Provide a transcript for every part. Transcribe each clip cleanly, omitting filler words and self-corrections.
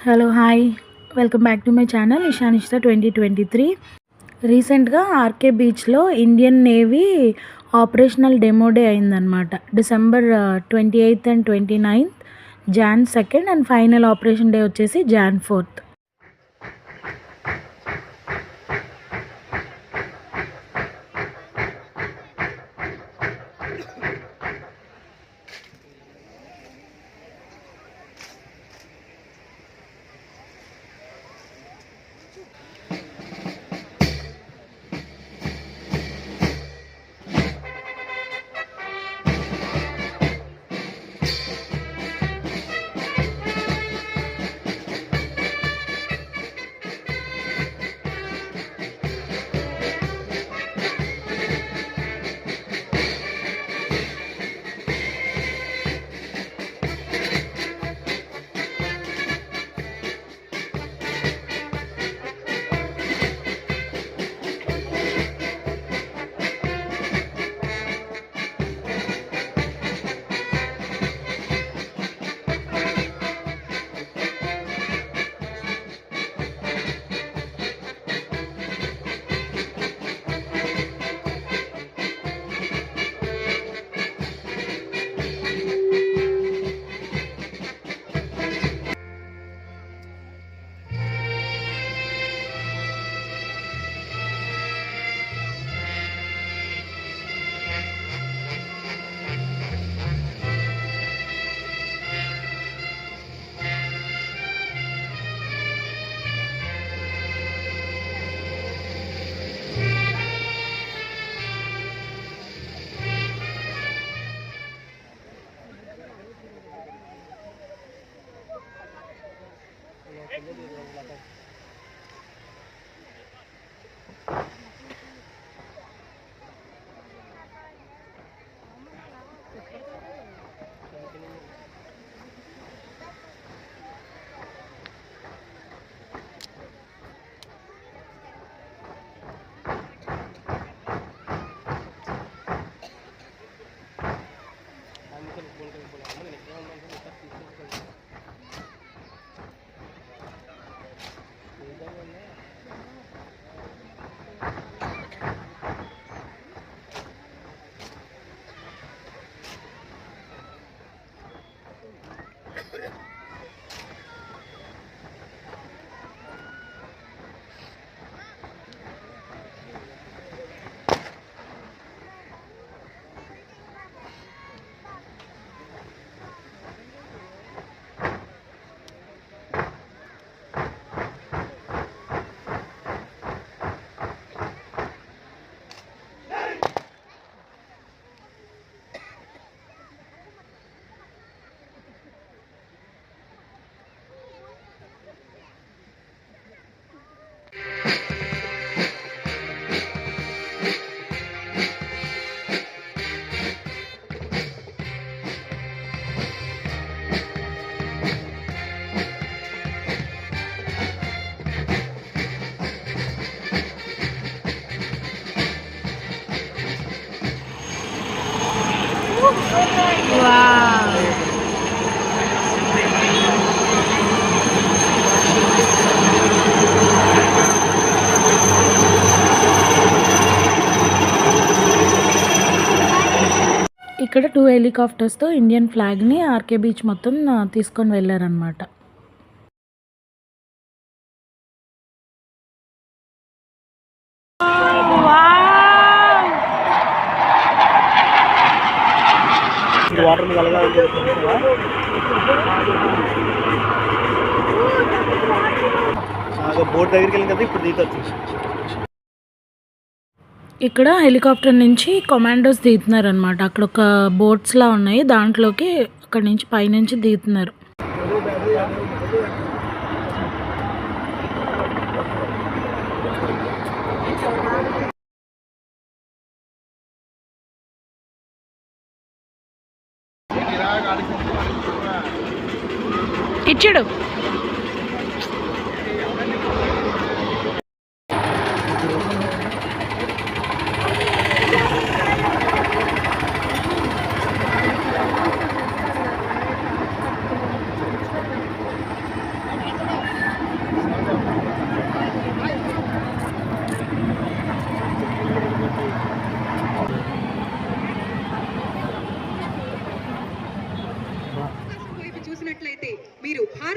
Hello hi welcome back to my channel ఇషానిష్ట 2023. రీసెంట్గా ఆర్కే బీచ్లో Indian navy operational demo day అయిందనమాట. December 28th and 29th, Jan 2nd and final operation day వచ్చేసి Jan 4th. ఇక్కడ 2 హెలికాప్టర్స్తో Indian ఫ్లాగ్ని RK beach మొత్తం తీసుకొని వెళ్ళారనమాట. బోట్ దగ్గరికి వెళ్ళిన కదా ఇప్పుడు దిగుతుంది. ఇక్కడ హెలికాప్టర్ నుంచి కమాండోస్ దిగుతున్నారు అనమాట. అక్కడ ఒక బోట్స్లా ఉన్నాయి, దాంట్లోకి అక్కడ నుంచి పైనుంచి దిగుతున్నారు. ఇచ్చాడు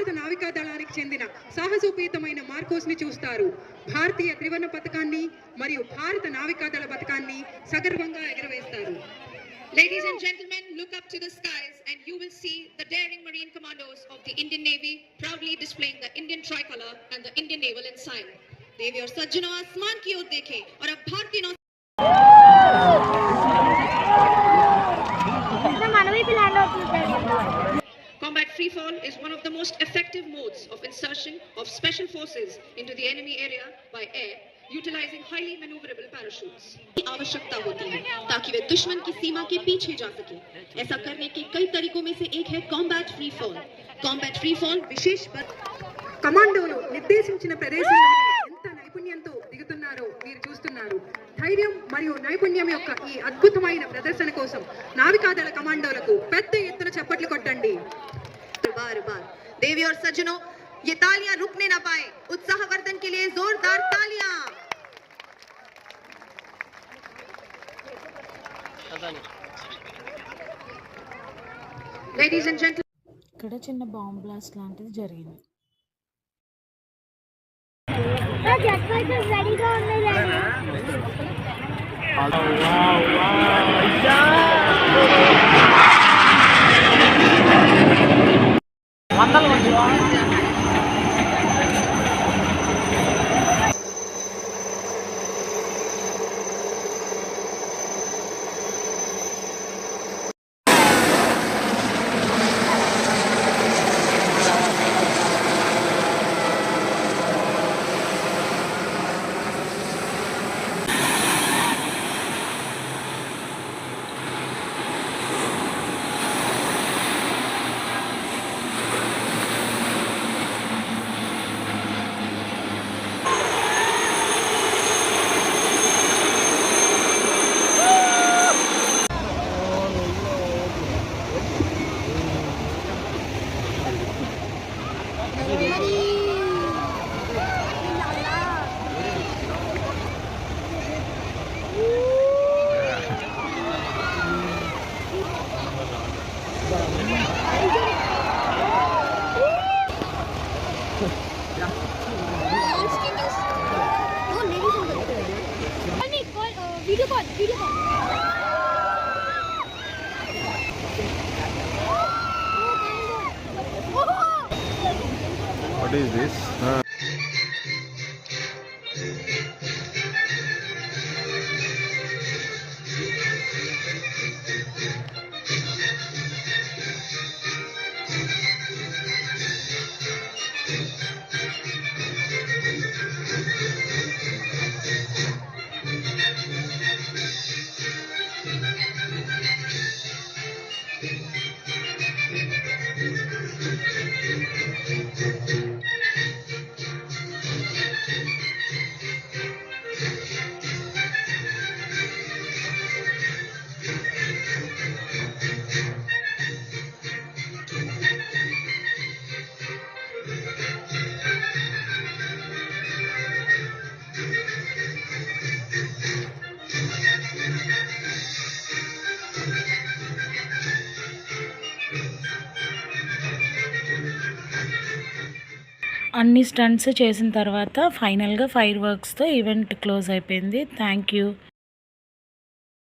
భారత నావికా దళానికి చెందిన సాహసోపేతమైన మార్కోస్ ని చూస్తారు. భారతీయ త్రివర్ణ పతాకాన్ని మరియు భారత నావికా దళ పతాకాన్ని సగర్వంగా ఎగరవేస్తారు. Ladies and gentlemen, look up to the skies and you will see the daring marine commandos of the Indian Navy proudly displaying the Indian tricolor and the Indian naval ensign. देवी और सज्जनों, आसमान की ओर देखें और अब भारतीय नौ Combat free fall is one of the most effective modes of insertion of special forces into the enemy area by air, utilizing highly maneuverable parachutes. आवश्यकता होती है ताकि वे दुश्मन की सीमा के पीछे जा सके. ऐसा करने के कई तरीकों में से एक है combat free fall. Combat free fall विशेष కమాండోలు నిర్దేశించిన ప్రదేశంలో ఎంత నైపుణ్యంతో దిగుతున్నారో మీరు చూస్తున్నారు. ధైర్యం మరియు నైపుణ్యం యొక్క ఈ అద్భుతమైన ప్రదర్శన కోసం నావికాదళ కమాండోలకు పెద్ద ఎత్తున చప్పట్లు కొట్టండి. बार बार देवी और सज्जनों, ये तालियां रुकने ना पाए. उत्साहवर्धन के लिए जोरदार तालियां. Ladies and gentlemen, ఇక్కడ చిన్న బాంబ్ బ్లాస్ట్ లాంటిది జరిగింది. What is this? అన్ని స్టంట్స్ చేసిన తర్వాత ఫైనల్గా ఫైర్ వర్క్స్తో ఈవెంట్ క్లోజ్ అయిపోయింది. Thank you.